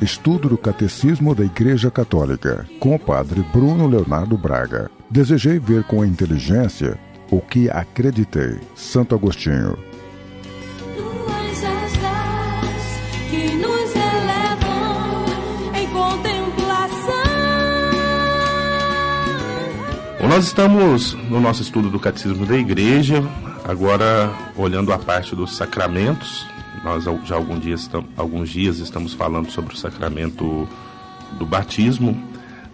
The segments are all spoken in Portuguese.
Estudo do Catecismo da Igreja Católica, com o Padre Bruno Leonardo Braga. Desejei ver com a inteligência o que acreditei. Santo Agostinho. Tuas asas que nos elevam em contemplação. Nós estamos no nosso estudo do Catecismo da Igreja, agora olhando a parte dos sacramentos. Nós já alguns dias estamos falando sobre o sacramento do batismo.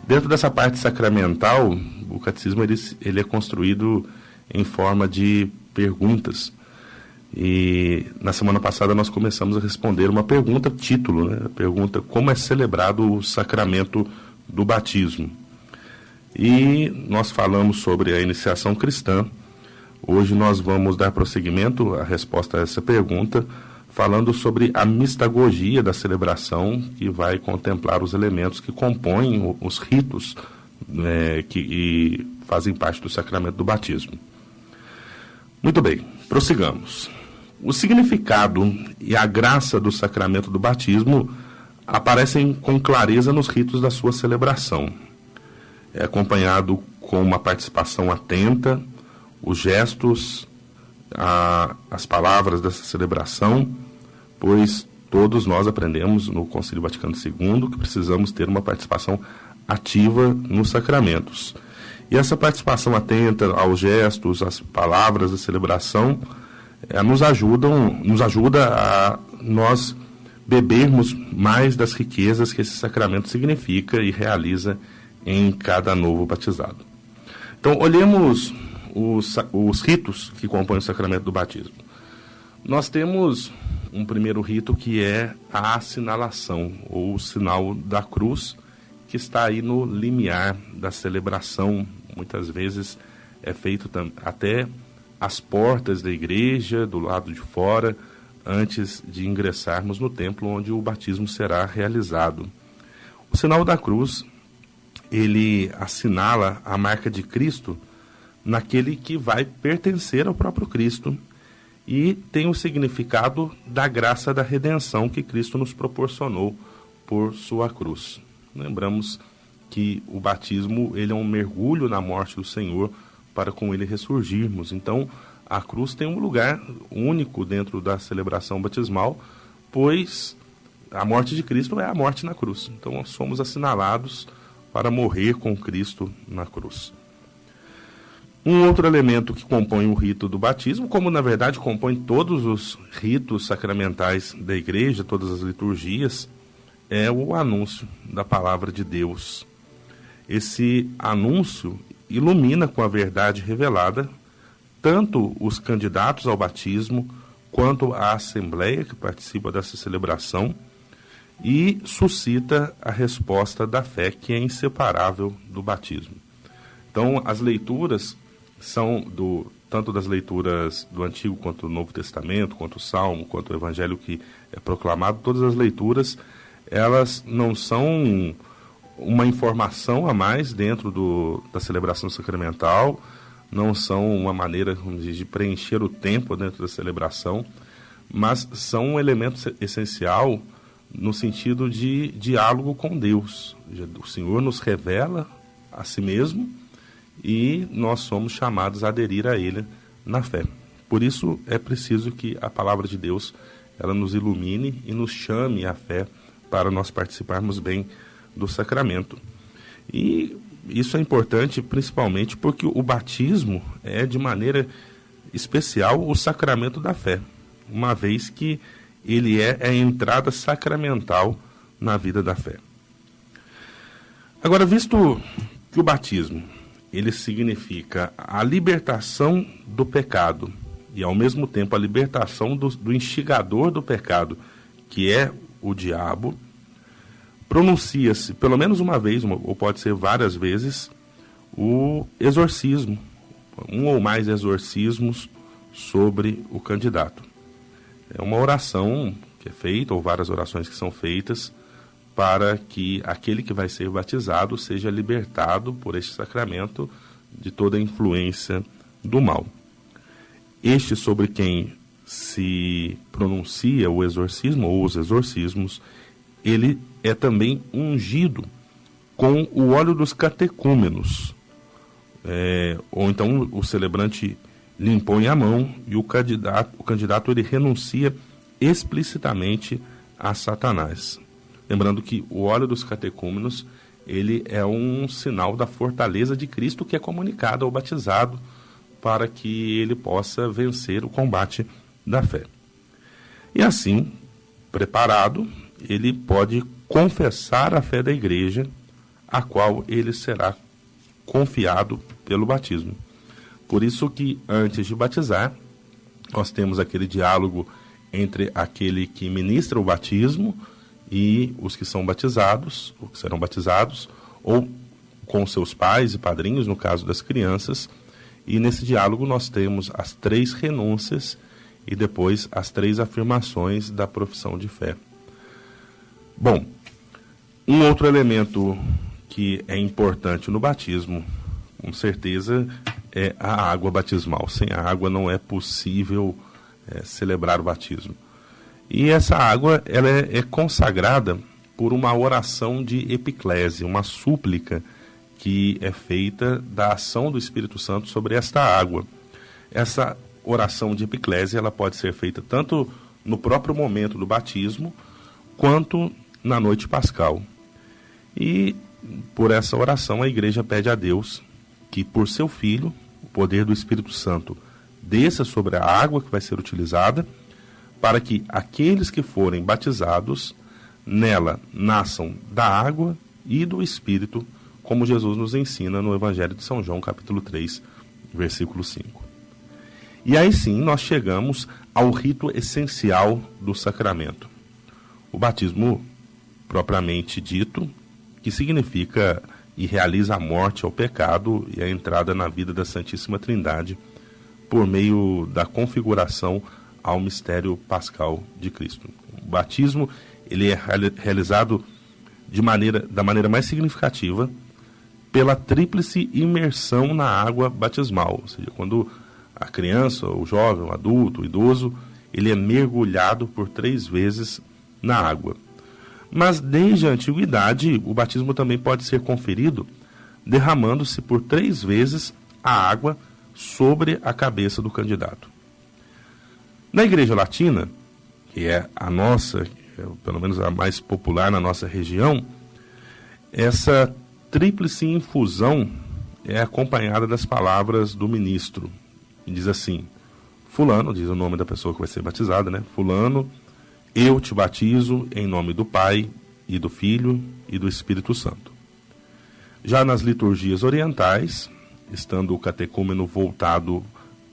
Dentro dessa parte sacramental, o catecismo ele é construído em forma de perguntas. E na semana passada nós começamos a responder uma pergunta, título, né? A pergunta: como é celebrado o sacramento do batismo? E nós falamos sobre a iniciação cristã. Hoje nós vamos dar prosseguimento à resposta a essa pergunta, falando sobre a mistagogia da celebração, que vai contemplar os elementos que compõem os ritos que fazem parte do sacramento do batismo. Muito bem, prossigamos. O significado e a graça do sacramento do batismo aparecem com clareza nos ritos da sua celebração. É acompanhado com uma participação atenta, os gestos, as palavras dessa celebração, pois todos nós aprendemos no Concílio Vaticano II que precisamos ter uma participação ativa nos sacramentos. E essa participação atenta aos gestos, às palavras da celebração, nos ajuda a nós bebermos mais das riquezas que esse sacramento significa e realiza em cada novo batizado. Então, olhemos os ritos que compõem o sacramento do batismo. Nós temos um primeiro rito que é a assinalação, ou o sinal da cruz, que está aí no limiar da celebração. Muitas vezes é feito até às portas da igreja, do lado de fora, antes de ingressarmos no templo onde o batismo será realizado. O sinal da cruz, ele assinala a marca de Cristo naquele que vai pertencer ao próprio Cristo, e tem o significado da graça da redenção que Cristo nos proporcionou por sua cruz. Lembramos que o batismo ele é um mergulho na morte do Senhor para com ele ressurgirmos. Então, a cruz tem um lugar único dentro da celebração batismal, pois a morte de Cristo é a morte na cruz. Então, nós somos assinalados para morrer com Cristo na cruz. Um outro elemento que compõe o rito do batismo, como na verdade compõe todos os ritos sacramentais da igreja, todas as liturgias, é o anúncio da palavra de Deus. Esse anúncio ilumina com a verdade revelada tanto os candidatos ao batismo quanto a assembleia que participa dessa celebração e suscita a resposta da fé, que é inseparável do batismo. Então, as leituras são tanto das leituras do Antigo quanto do Novo Testamento, quanto o Salmo, quanto o Evangelho que é proclamado, todas as leituras, elas não são uma informação a mais dentro da celebração sacramental, não são uma maneira, vamos dizer, de preencher o tempo dentro da celebração, mas são um elemento essencial no sentido de diálogo com Deus. O Senhor nos revela a si mesmo e nós somos chamados a aderir a Ele na fé. Por isso é preciso que a palavra de Deus ela nos ilumine e nos chame à fé para nós participarmos bem do sacramento. E isso é importante principalmente porque o batismo é de maneira especial o sacramento da fé, uma vez que ele é a entrada sacramental na vida da fé. Agora, visto que o batismo ele significa a libertação do pecado e, ao mesmo tempo, a libertação do instigador do pecado, que é o diabo, pronuncia-se, pelo menos uma vez, ou pode ser várias vezes, o exorcismo, um ou mais exorcismos sobre o candidato. É uma oração que é feita, ou várias orações que são feitas, para que aquele que vai ser batizado seja libertado por este sacramento de toda a influência do mal. Este sobre quem se pronuncia o exorcismo ou os exorcismos, ele é também ungido com o óleo dos catecúmenos. Ou então o celebrante lhe impõe a mão e o candidato ele renuncia explicitamente a Satanás. Lembrando que o óleo dos catecúmenos ele é um sinal da fortaleza de Cristo que é comunicado ao batizado para que ele possa vencer o combate da fé. E assim, preparado, ele pode confessar a fé da igreja, a qual ele será confiado pelo batismo. Por isso que, antes de batizar, nós temos aquele diálogo entre aquele que ministra o batismo e os que são batizados, ou que serão batizados, ou com seus pais e padrinhos, no caso das crianças. E nesse diálogo nós temos as 3 renúncias e depois as 3 afirmações da profissão de fé. Bom, um outro elemento que é importante no batismo, com certeza, é a água batismal. Sem a água não é possível celebrar o batismo. E essa água ela é consagrada por uma oração de epiclésia, uma súplica que é feita da ação do Espírito Santo sobre esta água. Essa oração de epiclésia ela pode ser feita tanto no próprio momento do batismo, quanto na noite pascal. E por essa oração a igreja pede a Deus que por seu Filho, o poder do Espírito Santo, desça sobre a água que vai ser utilizada, para que aqueles que forem batizados nela nasçam da água e do Espírito, como Jesus nos ensina no Evangelho de São João, capítulo 3, versículo 5. E aí sim nós chegamos ao rito essencial do sacramento. O batismo, propriamente dito, que significa e realiza a morte ao pecado e a entrada na vida da Santíssima Trindade por meio da configuração ao mistério pascal de Cristo. O batismo ele é realizado da maneira mais significativa pela tríplice imersão na água batismal, ou seja, quando a criança, o jovem, o adulto, o idoso, ele é mergulhado por 3 vezes na água. Mas desde a antiguidade, o batismo também pode ser conferido derramando-se por 3 vezes a água sobre a cabeça do candidato. Na Igreja Latina, que é a nossa, pelo menos a mais popular na nossa região, essa tríplice infusão é acompanhada das palavras do ministro. E diz assim: fulano, diz o nome da pessoa que vai ser batizada, né? Fulano, eu te batizo em nome do Pai, e do Filho, e do Espírito Santo. Já nas liturgias orientais, estando o catecúmeno voltado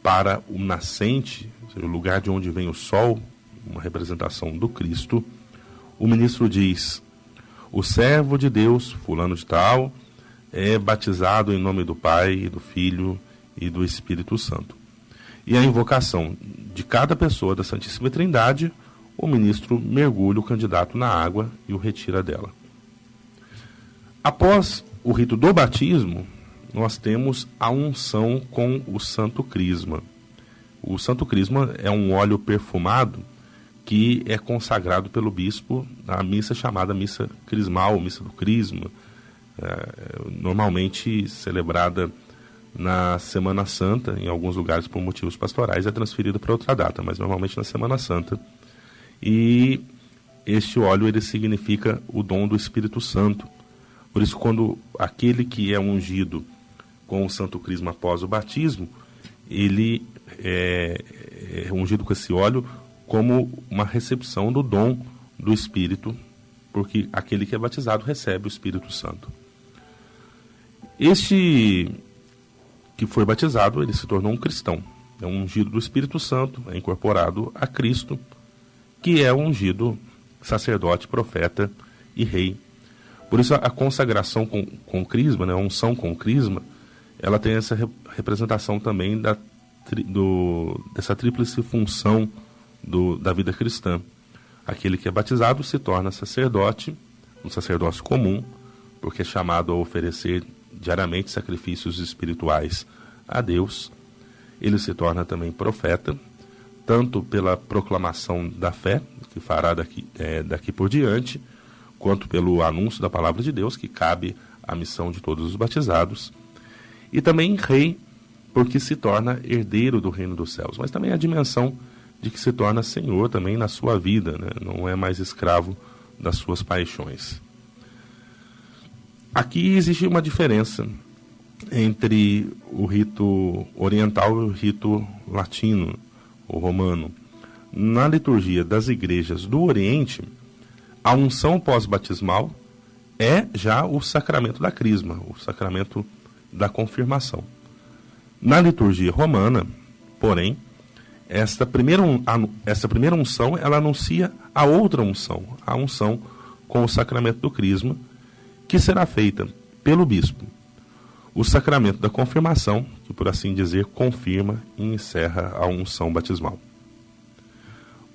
para o nascente, ou seja, o lugar de onde vem o sol, uma representação do Cristo, o ministro diz: o servo de Deus, fulano de tal, é batizado em nome do Pai, do Filho e do Espírito Santo. E a invocação de cada pessoa da Santíssima Trindade, o ministro mergulha o candidato na água e o retira dela. Após o rito do batismo, nós temos a unção com o Santo Crisma. O Santo Crisma é um óleo perfumado que é consagrado pelo bispo na missa chamada Missa Crismal, Missa do Crisma, normalmente celebrada na Semana Santa, em alguns lugares por motivos pastorais, é transferida para outra data, mas normalmente na Semana Santa. E este óleo ele significa o dom do Espírito Santo. Por isso, quando aquele que é ungido com o Santo Crisma após o batismo, ele é ungido com esse óleo como uma recepção do dom do Espírito, porque aquele que é batizado recebe o Espírito Santo. Este que foi batizado, ele se tornou um cristão. É um ungido do Espírito Santo, é incorporado a Cristo, que é ungido sacerdote, profeta e rei. Por isso a consagração com crisma, né, a unção com crisma, ela tem essa representação também dessa tríplice função da vida cristã. Aquele que é batizado se torna sacerdote, um sacerdócio comum, porque é chamado a oferecer diariamente sacrifícios espirituais a Deus. Ele se torna também profeta, tanto pela proclamação da fé, que fará daqui por diante, quanto pelo anúncio da palavra de Deus, que cabe à missão de todos os batizados, e também rei, porque se torna herdeiro do reino dos céus, mas também a dimensão de que se torna senhor também na sua vida, né? Não é mais escravo das suas paixões. Aqui existe uma diferença entre o rito oriental e o rito latino ou romano. Na liturgia das igrejas do Oriente, a unção pós-batismal é já o sacramento da crisma, o sacramento da confirmação. Na liturgia romana, porém, essa primeira unção, ela anuncia a outra unção, a unção com o sacramento do crisma, que será feita pelo bispo. O sacramento da confirmação, que por assim dizer, confirma e encerra a unção batismal.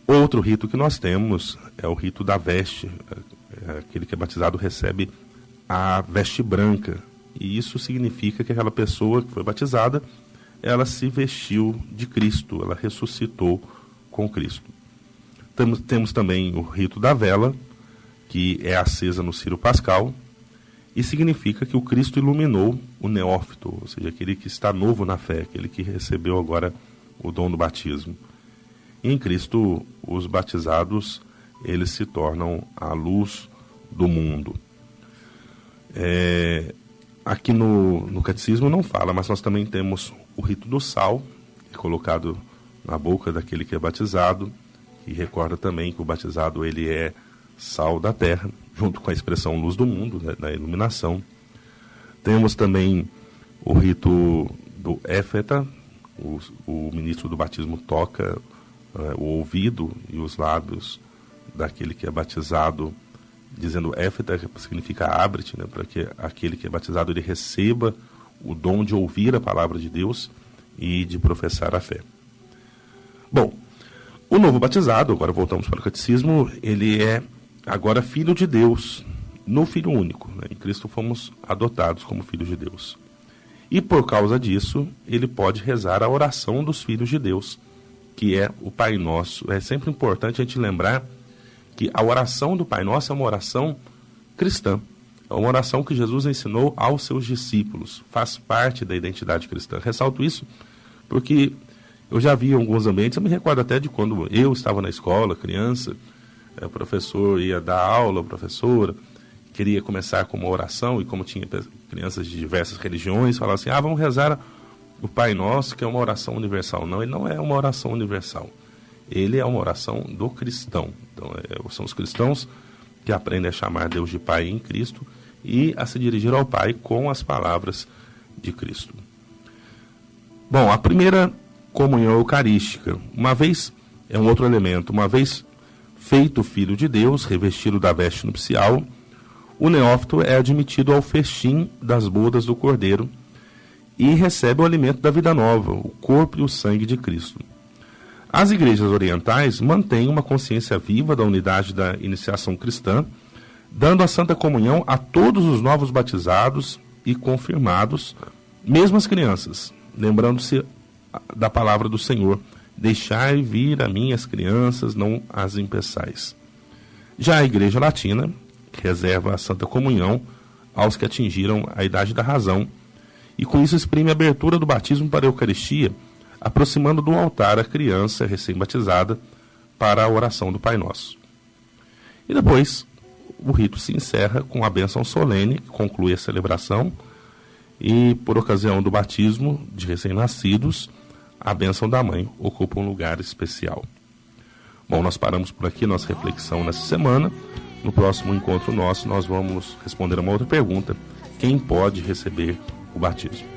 Outro rito que nós temos é o rito da veste. Aquele que é batizado recebe a veste branca. E isso significa que aquela pessoa que foi batizada, ela se vestiu de Cristo, ela ressuscitou com Cristo. Temos também o rito da vela, que é acesa no Círio Pascal, e significa que o Cristo iluminou o neófito, ou seja, aquele que está novo na fé, aquele que recebeu agora o dom do batismo. E em Cristo, os batizados, eles se tornam a luz do mundo. Aqui no catecismo não fala, mas nós também temos o rito do sal, que é colocado na boca daquele que é batizado, e recorda também que o batizado ele é sal da terra, junto com a expressão luz do mundo, né, da iluminação. Temos também o rito do éfeta, o ministro do batismo toca o ouvido e os lábios daquele que é batizado, dizendo éfeta, que significa abre-te, né, para que aquele que é batizado ele receba o dom de ouvir a palavra de Deus e de professar a fé. Bom, o novo batizado, agora voltamos para o catecismo, ele é agora filho de Deus, no Filho único, né? Em Cristo fomos adotados como filhos de Deus. E por causa disso, ele pode rezar a oração dos filhos de Deus, que é o Pai Nosso. É sempre importante a gente lembrar que a oração do Pai Nosso é uma oração cristã. É uma oração que Jesus ensinou aos seus discípulos. Faz parte da identidade cristã. Ressalto isso porque eu já vi em alguns ambientes, eu me recordo até de quando eu estava na escola, criança, o professor ia dar aula, a professora queria começar com uma oração, e como tinha crianças de diversas religiões, falava assim, vamos rezar o Pai Nosso, que é uma oração universal. Não, ele não é uma oração universal. Ele é uma oração do cristão. Então, são os cristãos que aprendem a chamar Deus de Pai em Cristo e a se dirigir ao Pai com as palavras de Cristo. Bom, a primeira comunhão eucarística, uma vez, é um outro elemento, uma vez feito filho de Deus, revestido da veste nupcial, o neófito é admitido ao festim das bodas do Cordeiro e recebe o alimento da vida nova, o corpo e o sangue de Cristo. As igrejas orientais mantêm uma consciência viva da unidade da iniciação cristã, dando a Santa Comunhão a todos os novos batizados e confirmados, mesmo as crianças, lembrando-se da palavra do Senhor, deixai vir a mim as crianças, não as impeçais. Já a Igreja Latina reserva a Santa Comunhão aos que atingiram a idade da razão, e com isso exprime a abertura do batismo para a Eucaristia, aproximando do altar a criança recém-batizada para a oração do Pai Nosso. E depois, o rito se encerra com a bênção solene, que conclui a celebração, e por ocasião do batismo de recém-nascidos, a bênção da mãe ocupa um lugar especial. Bom, nós paramos por aqui nossa reflexão nessa semana. No próximo encontro nosso, nós vamos responder uma outra pergunta. Quem pode receber o batismo?